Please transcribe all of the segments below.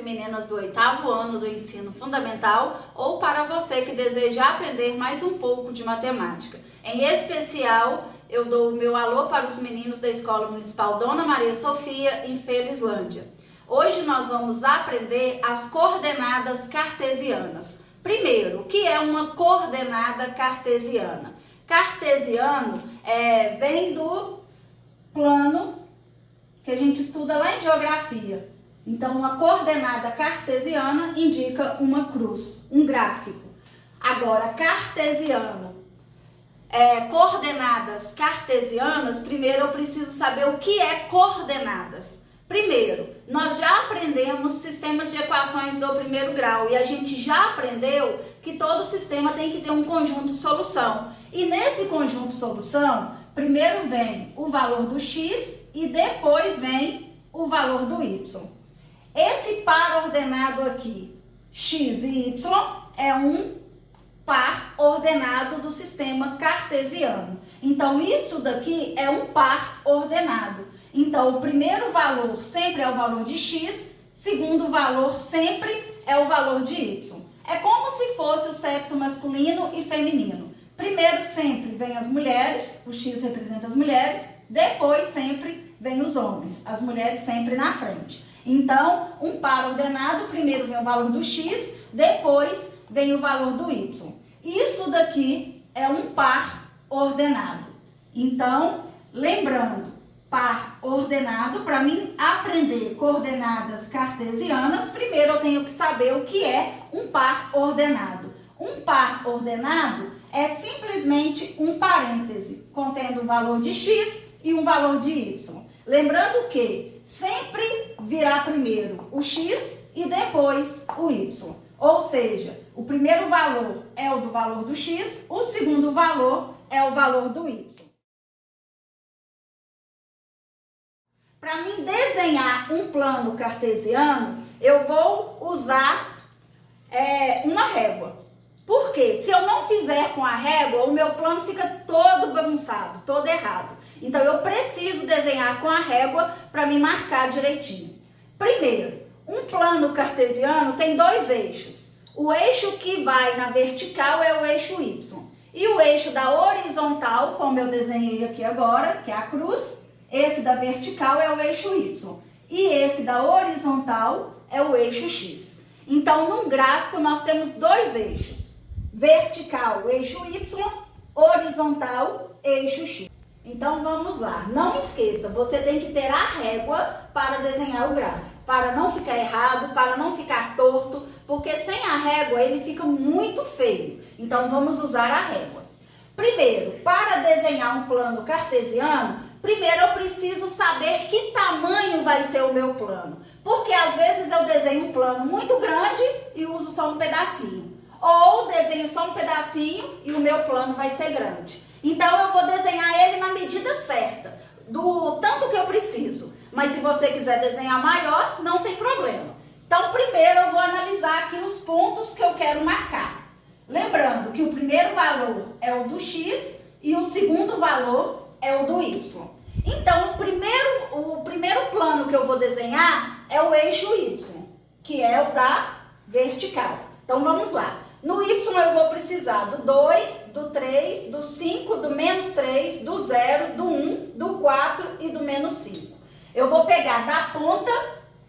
e meninas do 8º ano do ensino fundamental ou para você que deseja aprender mais um pouco de matemática. Em especial, eu dou o meu alô para os meninos da Escola Municipal Dona Maria Sofia, em Felizlândia. Hoje nós vamos aprender as coordenadas cartesianas. Primeiro, o que é uma coordenada cartesiana? Cartesiano vem do plano que a gente estuda lá em geografia. Então, uma coordenada cartesiana indica uma cruz, um gráfico. Agora, cartesiano, coordenadas cartesianas, primeiro eu preciso saber o que é coordenadas. Primeiro, nós já aprendemos sistemas de equações do primeiro grau e a gente já aprendeu que todo sistema tem que ter um conjunto de solução. E nesse conjunto de solução, primeiro vem o valor do x e depois vem o valor do y. Esse par ordenado aqui, x e y, é um par ordenado do sistema cartesiano. Então, isso daqui é um par ordenado. Então, o primeiro valor sempre é o valor de x, segundo valor sempre é o valor de y. É como se fosse o sexo masculino e feminino. Primeiro sempre vem as mulheres, o x representa as mulheres, depois sempre vem os homens, as mulheres sempre na frente. Então, um par ordenado, primeiro vem o valor do x, depois vem o valor do y. Isso daqui é um par ordenado. Então, lembrando, par ordenado, para mim aprender coordenadas cartesianas, primeiro eu tenho que saber o que é um par ordenado. Um par ordenado é simplesmente um parêntese, contendo um valor de x e um valor de y. Lembrando que sempre virá primeiro o x e depois o y. Ou seja, o primeiro valor é o do valor do x, o segundo valor é o valor do y. Para mim desenhar um plano cartesiano, eu vou usar uma régua. Porque se eu não fizer com a régua, o meu plano fica todo bagunçado, todo errado. Então, eu preciso desenhar com a régua para me marcar direitinho. Primeiro, um plano cartesiano tem dois eixos. O eixo que vai na vertical é o eixo Y. E o eixo da horizontal, como eu desenhei aqui agora, que é a cruz, esse da vertical é o eixo Y. E esse da horizontal é o eixo X. Então, num gráfico, nós temos dois eixos. Vertical, eixo Y, horizontal, eixo X. Então, vamos lá. Não esqueça, você tem que ter a régua para desenhar o gráfico. Para não ficar errado, para não ficar torto, porque sem a régua ele fica muito feio. Então, vamos usar a régua. Primeiro, para desenhar um plano cartesiano, primeiro eu preciso saber que tamanho vai ser o meu plano. Porque às vezes eu desenho um plano muito grande e uso só um pedacinho. Ou desenho só um pedacinho e o meu plano vai ser grande. Então, eu vou desenhar ele na medida certa, do tanto que eu preciso. Mas se você quiser desenhar maior, não tem problema. Então, primeiro eu vou analisar aqui os pontos que eu quero marcar. Lembrando que o primeiro valor é o do x e o segundo valor é o do y. Então, o primeiro plano que eu vou desenhar é o eixo y, que é o da vertical. Então, vamos lá. No y eu vou precisar do 2, do 3, do 5, do menos 3, do 0, do 1, do 4 e do menos 5. Eu vou pegar da ponta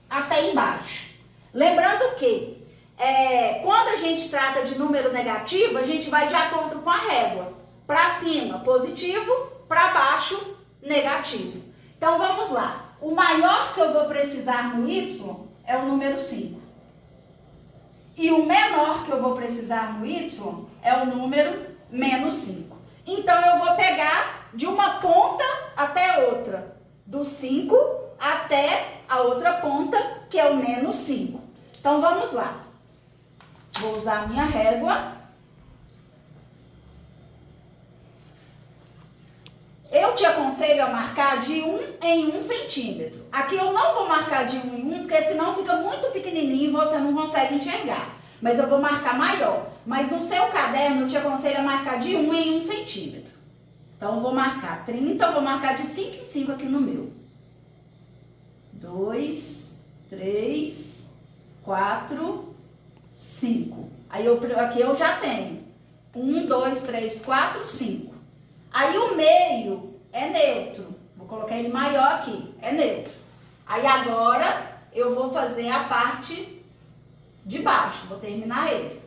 até embaixo. Lembrando que quando a gente trata de número negativo, a gente vai de acordo com a régua. Para cima, positivo, para baixo, negativo. Então, vamos lá. O maior que eu vou precisar no y é o número 5. E o menor que eu vou precisar no y é o número menos 5. Então, eu vou pegar de uma ponta até outra. Do 5 até a outra ponta, que é o menos 5. Então, vamos lá. Vou usar a minha régua. Eu te aconselho a marcar de 1 em 1 centímetro. Aqui eu não vou marcar de 1 em 1, porque senão fica muito pequenininho e você não consegue enxergar. Mas eu vou marcar maior. Mas no seu caderno eu te aconselho a marcar de 1 em 1 centímetro. Então eu vou marcar 30, eu vou marcar de 5 em 5 aqui no meu. 2, 3, 4, 5. Aí aqui eu já tenho 1, 2, 3, 4, 5. Aí o meio é neutro. Vou colocar ele maior aqui, é neutro. Aí agora eu vou fazer a parte de baixo, vou terminar ele.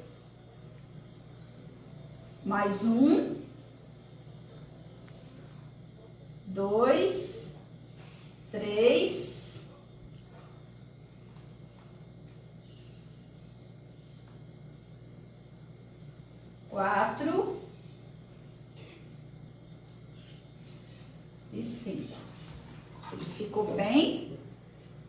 Mais 1, 2, 3, 4 e 5. Ele ficou bem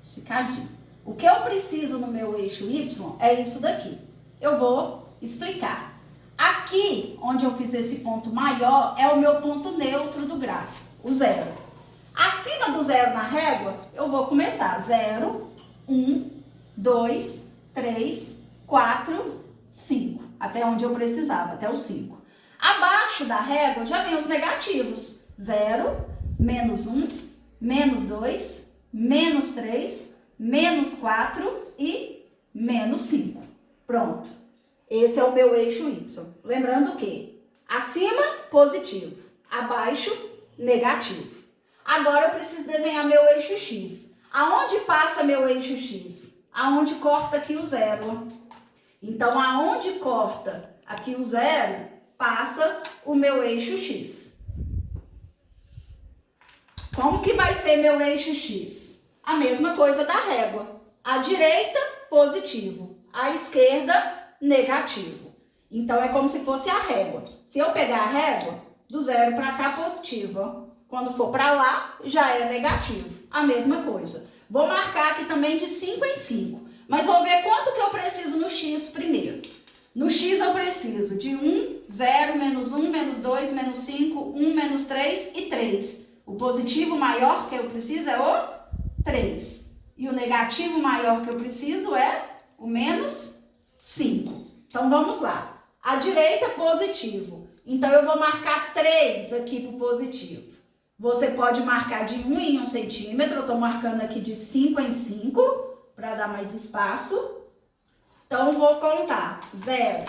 esticadinho. O que eu preciso no meu eixo Y é isso daqui. Eu vou explicar. Aqui, onde eu fiz esse ponto maior, é o meu ponto neutro do gráfico, o 0. Acima do 0 na régua, eu vou começar. 0, 1, 2, 3, 4, 5. Até onde eu precisava, até o 5. Abaixo da régua já vem os negativos. 0, menos 1, menos 2, menos 3, menos 4 e menos 5. Pronto. Esse é o meu eixo Y. Lembrando que acima, positivo. Abaixo, negativo. Agora eu preciso desenhar meu eixo X. Aonde passa meu eixo X? Aonde corta aqui o 0. Então, aonde corta aqui o 0, passa o meu eixo X. Como que vai ser meu eixo X? A mesma coisa da régua. À direita, positivo. À esquerda, negativo. Então, é como se fosse a régua. Se eu pegar a régua, do 0 para cá, positivo. Ó. Quando for para lá, já é negativo. A mesma coisa. Vou marcar aqui também de 5 em 5. Mas vou ver quanto que eu preciso no X primeiro. No X eu preciso de 1, 0, menos 1, menos 2, menos 5, 1, menos 3 e 3. O positivo maior que eu preciso é o 3. E o negativo maior que eu preciso é o menos 5. Então, vamos lá. À direita, positivo. Então, eu vou marcar 3 aqui para o positivo. Você pode marcar de 1 em 1 centímetro. Eu estou marcando aqui de 5 em 5 para dar mais espaço. Então, vou contar 0,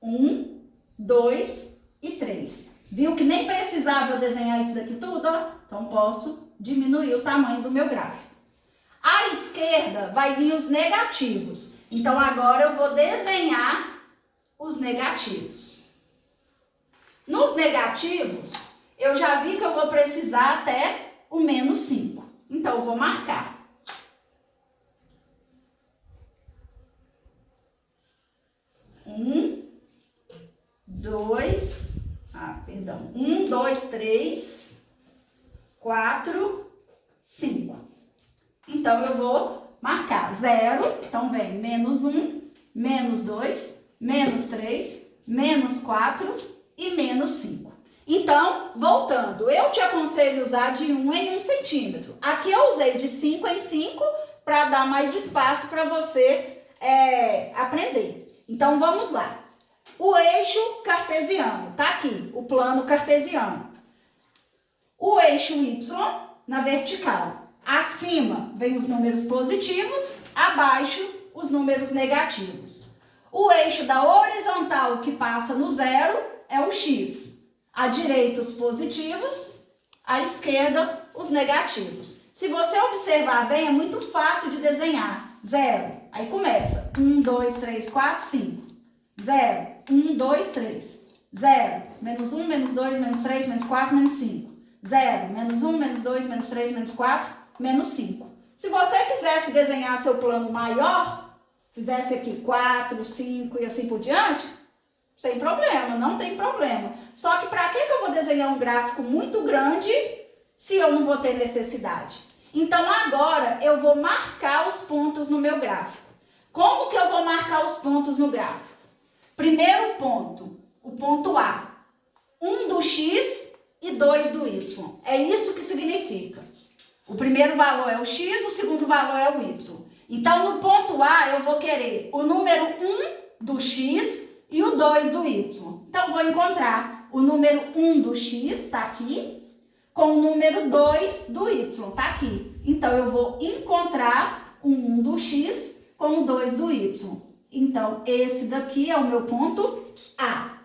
1, 2 e 3. Viu que nem precisava eu desenhar isso daqui tudo, ó? Então, posso diminuir o tamanho do meu gráfico. À esquerda vai vir os negativos. Então, agora eu vou desenhar os negativos. Nos negativos, eu já vi que eu vou precisar até o menos 5. Então, eu vou marcar. 1, 2, 1, 2, 3, 4, 5. Então, eu vou marcar 0, então vem menos 1, menos 2, menos 3, menos 4 e menos 5. Então, voltando, eu te aconselho usar de 1 em 1 centímetro. Aqui eu usei de 5 em 5 para dar mais espaço para você aprender. Então, vamos lá. O eixo cartesiano, tá aqui, o plano cartesiano. O eixo Y na vertical. Acima vem os números positivos, abaixo os números negativos. O eixo da horizontal que passa no 0 é o X. À direita os positivos, à esquerda os negativos. Se você observar bem, é muito fácil de desenhar. 0, aí começa. 1, 2, 3, 4, 5. 0, 1, 2, 3. 0, menos 1, menos 2, menos 3, menos 4, menos 5. 0, menos 1, menos 2, menos 3, menos 4, menos 5. Se você quisesse desenhar seu plano maior, fizesse aqui 4, 5 e assim por diante, sem problema, não tem problema. Só que para que eu vou desenhar um gráfico muito grande se eu não vou ter necessidade? Então agora eu vou marcar os pontos no meu gráfico. Como que eu vou marcar os pontos no gráfico? Primeiro ponto, o ponto A. 1 do X e 2 do Y. É isso que significa. O primeiro valor é o X, o segundo valor é o Y. Então, no ponto A, eu vou querer o número 1 do X e o 2 do Y. Então, vou encontrar o número 1 do X, tá aqui, com o número 2 do Y, tá aqui. Então, eu vou encontrar o 1 do X com com o 2 do y. Então, esse daqui é o meu ponto A.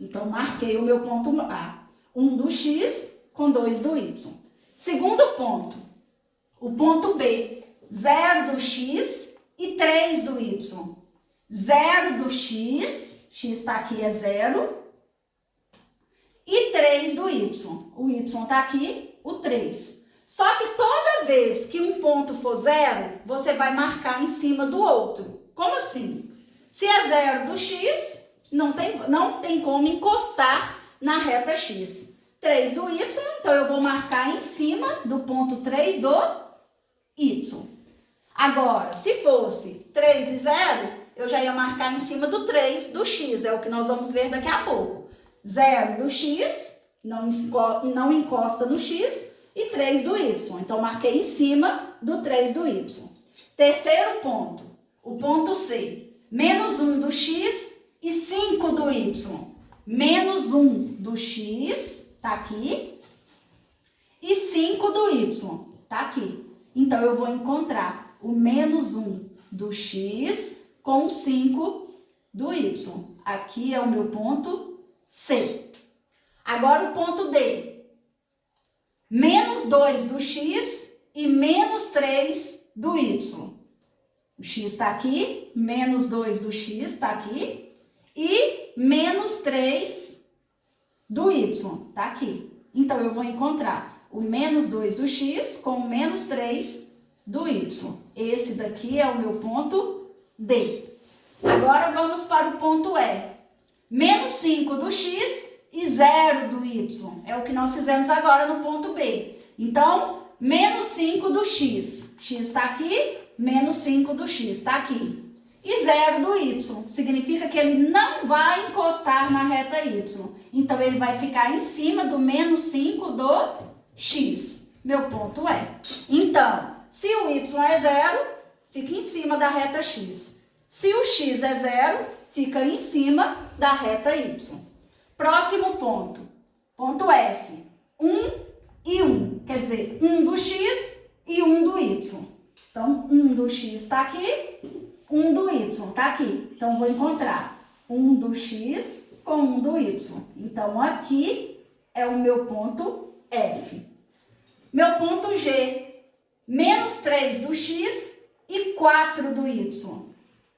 Então, marquei o meu ponto A. 1 do x com 2 do y. Segundo ponto, o ponto B. 0 do x e 3 do y. 0 do x está aqui, é 0. E 3 do y. O y está aqui, o 3. Só que toda vez que um ponto for 0, você vai marcar em cima do outro. Como assim? Se é 0 do x, não tem como encostar na reta x. 3 do y, então eu vou marcar em cima do ponto 3 do y. Agora, se fosse 3 e 0, eu já ia marcar em cima do 3 do x. É o que nós vamos ver daqui a pouco. 0 do x, não encosta no x, e 3 do y. Então, marquei em cima do 3 do y. Terceiro ponto, o ponto C. Menos 1 do x e 5 do y. Menos 1 do x, tá aqui, e 5 do y, tá aqui. Então, eu vou encontrar o menos 1 do x com o 5 do y. Aqui é o meu ponto C. Agora, o ponto D. Menos 2 do x e menos 3 do y. O x está aqui, menos 2 do x está aqui, e menos 3 do y está aqui. Então, eu vou encontrar o menos 2 do x com o menos 3 do y. Esse daqui é o meu ponto D. Agora, vamos para o ponto E. Menos 5 do x e 0 do y. É o que nós fizemos agora no ponto B. Então, menos 5 do x. X está aqui, menos 5 do x está aqui. E 0 do y. Significa que ele não vai encostar na reta y. Então, ele vai ficar em cima do menos 5 do x. Meu ponto é. Então, se o y é 0, fica em cima da reta x. Se o x é 0, fica em cima da reta y. Próximo ponto, ponto F, 1 e 1, quer dizer, 1 do x e 1 do y. Então, 1 do x está aqui, 1 do y está aqui. Então, vou encontrar 1 do x com 1 do y. Então, aqui é o meu ponto F. Meu ponto G, menos 3 do x e 4 do y.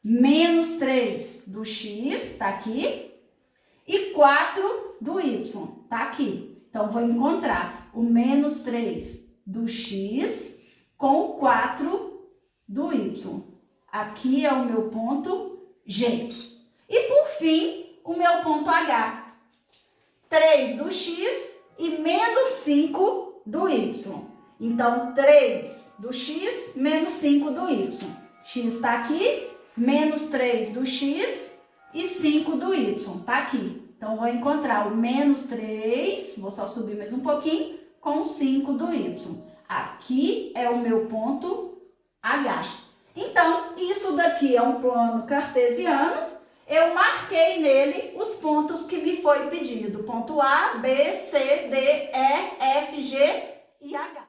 Menos 3 do x está aqui. E 4 do y, tá aqui. Então, vou encontrar o menos 3 do x com o 4 do y. Aqui é o meu ponto G. E, por fim, o meu ponto H. 3 do x e menos 5 do y. Então, 3 do x menos 5 do y. X está aqui, menos 3 do x e 5 do y, tá aqui. Então, vou encontrar o menos 3, vou só subir mais um pouquinho, com 5 do y. Aqui é o meu ponto H. Então, isso daqui é um plano cartesiano. Eu marquei nele os pontos que me foi pedido. Ponto A, B, C, D, E, F, G e H.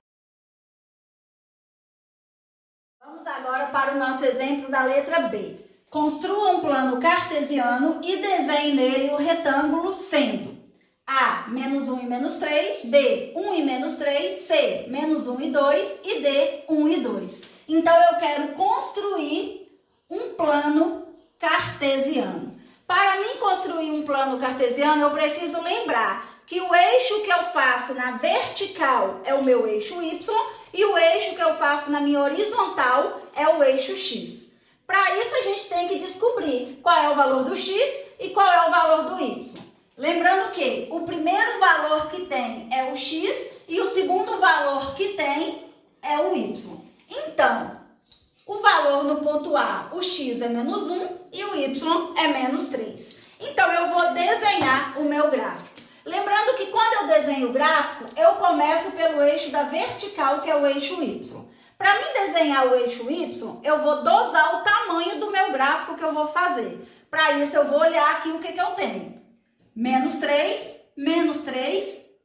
Vamos agora para o nosso exemplo da letra B. Construa um plano cartesiano e desenhe nele o retângulo sendo A, menos 1 e menos 3, B, 1 e menos 3, C, menos 1 e 2 e D, 1 e 2. Então, eu quero construir um plano cartesiano. Para mim construir um plano cartesiano, eu preciso lembrar que o eixo que eu faço na vertical é o meu eixo Y e o eixo que eu faço na minha horizontal é o eixo X. Para isso, a gente tem que descobrir qual é o valor do x e qual é o valor do y. Lembrando que o primeiro valor que tem é o x e o segundo valor que tem é o y. Então, o valor no ponto A, o x é menos 1 e o y é menos 3. Então, eu vou desenhar o meu gráfico. Lembrando que quando eu desenho o gráfico, eu começo pelo eixo da vertical, que é o eixo y. Para mim desenhar o eixo Y, eu vou dosar o tamanho do meu gráfico que eu vou fazer. Para isso, eu vou olhar aqui o que eu tenho. Menos 3,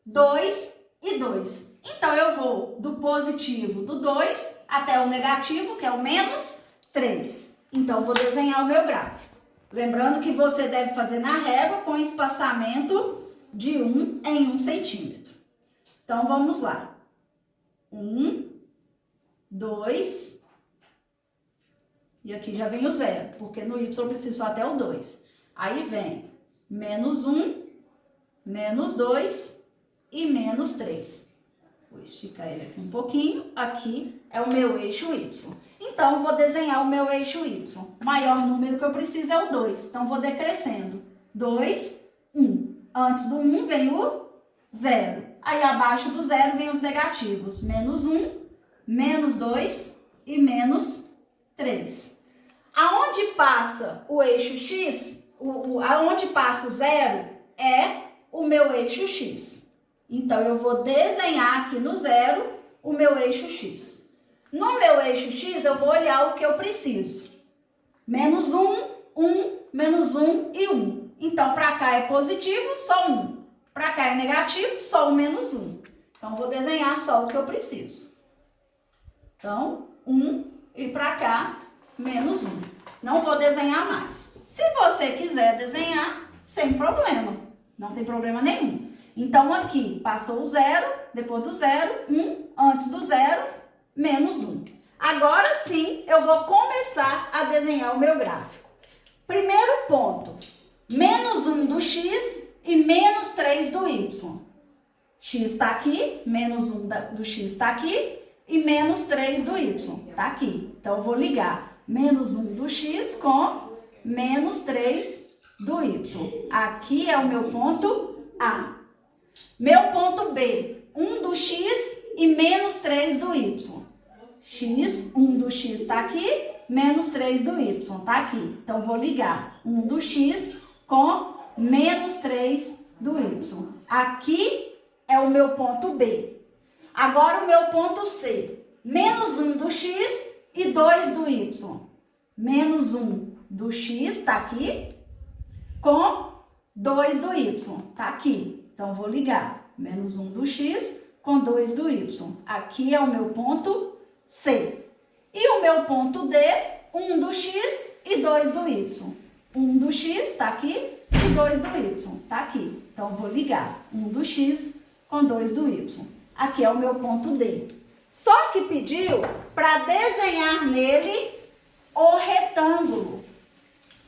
2 e 2. Então, eu vou do positivo do 2 até o negativo, que é o menos 3. Então, vou desenhar o meu gráfico. Lembrando que você deve fazer na régua com espaçamento de 1 em 1 centímetro. Então, vamos lá. 1, 2, e aqui já vem o 0, porque no Y eu preciso até o 2. Aí vem menos 1, menos 2 e menos 3. Vou esticar ele aqui um pouquinho. Aqui é o meu eixo Y. Então, eu vou desenhar o meu eixo Y. O maior número que eu preciso é o 2. Então, vou decrescendo. 2, 1. Antes do 1 vem o 0. Aí, abaixo do 0 vem os negativos. Menos 1, menos 2 e menos 3. Aonde passa o eixo X, aonde passa o 0, é o meu eixo X. Então, eu vou desenhar aqui no 0 o meu eixo X. No meu eixo X, eu vou olhar o que eu preciso. Menos 1, 1, menos 1 e 1. Então, para cá é positivo, só 1. Para cá é negativo, só o menos 1. Então, vou desenhar só o que eu preciso. Então, 1 e para cá, menos 1. Não vou desenhar mais. Se você quiser desenhar, sem problema. Não tem problema nenhum. Então, aqui, passou o 0, depois do 0, 1, antes do 0, menos 1. Agora sim, eu vou começar a desenhar o meu gráfico. Primeiro ponto, menos 1 do X e menos 3 do Y. X está aqui, menos 1 do X está aqui e menos 3 do Y está aqui. Então, eu vou ligar menos 1 do X com menos 3 do Y. Aqui é o meu ponto A. Meu ponto B, 1 do X e menos 3 do Y. X, 1 do X está aqui, menos 3 do Y está aqui. Então, vou ligar 1 do X com menos 3 do Y. Aqui é o meu ponto B. Agora, o meu ponto C, menos 1 do X e 2 do Y. Menos 1 do X está aqui, com 2 do Y está aqui. Então, vou ligar menos 1 do X com 2 do Y. Aqui é o meu ponto C. E o meu ponto D, 1 do X e 2 do Y. 1 do X está aqui e 2 do Y está aqui. Então, vou ligar 1 do X com 2 do Y. Aqui é o meu ponto D. Só que pediu para desenhar nele o retângulo.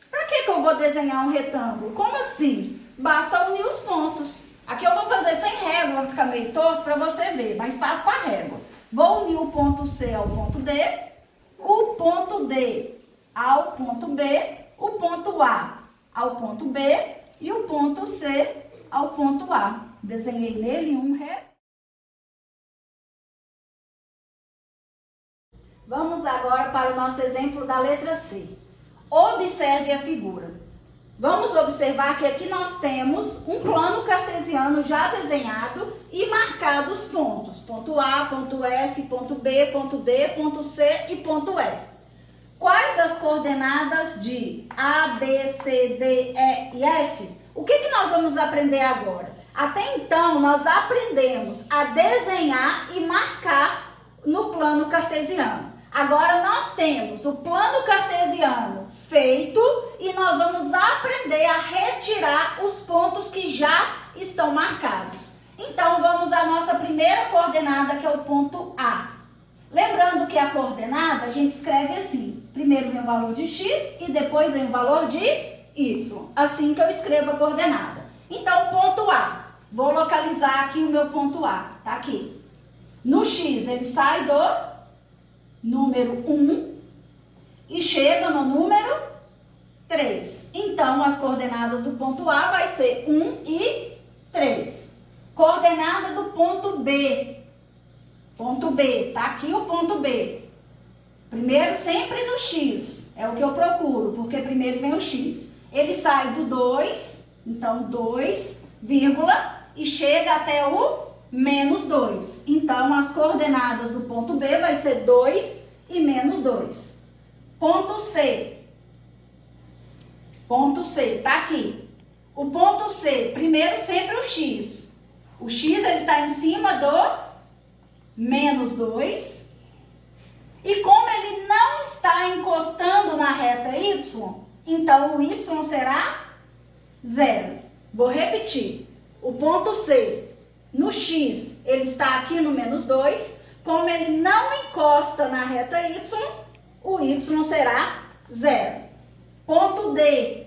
Para que eu vou desenhar um retângulo? Como assim? Basta unir os pontos. Aqui eu vou fazer sem régua, vai ficar meio torto para você ver, mas faço com a régua. Vou unir o ponto C ao ponto D, o ponto D ao ponto B, o ponto A ao ponto B e o ponto C ao ponto A. Desenhei nele um retângulo. Vamos agora para o nosso exemplo da letra C. Observe a figura. Vamos observar que aqui nós temos um plano cartesiano já desenhado e marcado os pontos. Ponto A, ponto F, ponto B, ponto D, ponto C e ponto E. Quais as coordenadas de A, B, C, D, E e F? O que nós vamos aprender agora? Até então, nós aprendemos a desenhar e marcar no plano cartesiano. Agora, nós temos o plano cartesiano feito e nós vamos aprender a retirar os pontos que já estão marcados. Então, vamos à nossa primeira coordenada, que é o ponto A. Lembrando que a coordenada a gente escreve assim. Primeiro vem o valor de X e depois vem o valor de Y. Assim que eu escrevo a coordenada. Então, ponto A. Vou localizar aqui o meu ponto A. Tá aqui. No X, ele sai do número 1 e chega no número 3. Então, as coordenadas do ponto A vai ser 1 e 3. Coordenada do ponto B. Ponto B, tá aqui o ponto B. Primeiro, sempre no X. É o que eu procuro, porque primeiro vem o X. Ele sai do 2, então 2, vírgula, e chega até o menos 2. Então, as coordenadas do ponto B vai ser 2 e menos 2. Ponto C. Ponto C, tá aqui. O ponto C, primeiro sempre o X. O X, ele tá em cima do menos 2. E como ele não está encostando na na reta y, então o y será 0. Vou repetir. O ponto C, no x, ele está aqui no menos 2. Como ele não encosta na reta y, o y será 0. Ponto D.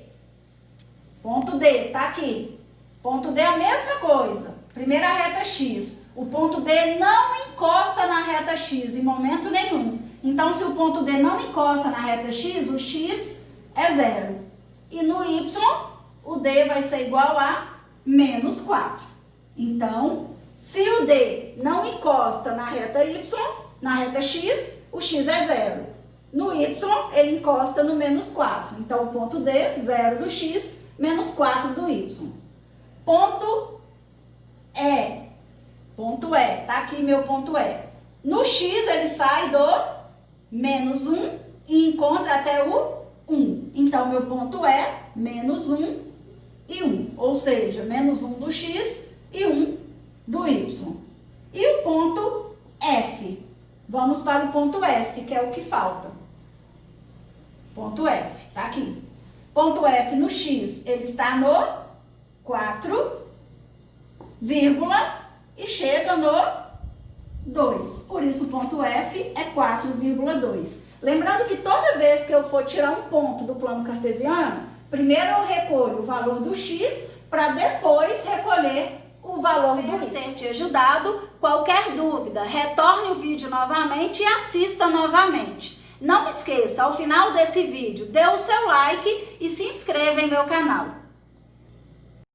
Ponto D, tá aqui. Ponto D é a mesma coisa. Primeira reta x. O ponto D não encosta na reta x em momento nenhum. Então, se o ponto D não encosta na reta x, o x é 0. E no y, o D vai ser igual a menos 4. Então, se o D não encosta na reta y, na reta x, o x é 0. No y, ele encosta no menos 4. Então, o ponto D, 0 do x, menos 4 do y. Ponto E. Ponto E. Tá aqui meu ponto E. No x, ele sai do menos 1 e encontra até o 1. Então, meu ponto é menos 1 e 1. Ou seja, menos 1 do x e 1 do y. E o ponto F. Vamos para o ponto F, que é o que falta. Ponto F, tá aqui. Ponto F no x, ele está no 4, vírgula, e chega no 2. Por isso, o ponto F é 4,2. Lembrando que toda vez que eu for tirar um ponto do plano cartesiano, primeiro eu recolho o valor do x para depois recolher o valor do y. Ter te ajudado. Qualquer dúvida, retorne o vídeo novamente e assista novamente. Não esqueça, ao final desse vídeo, dê o seu like e se inscreva em meu canal.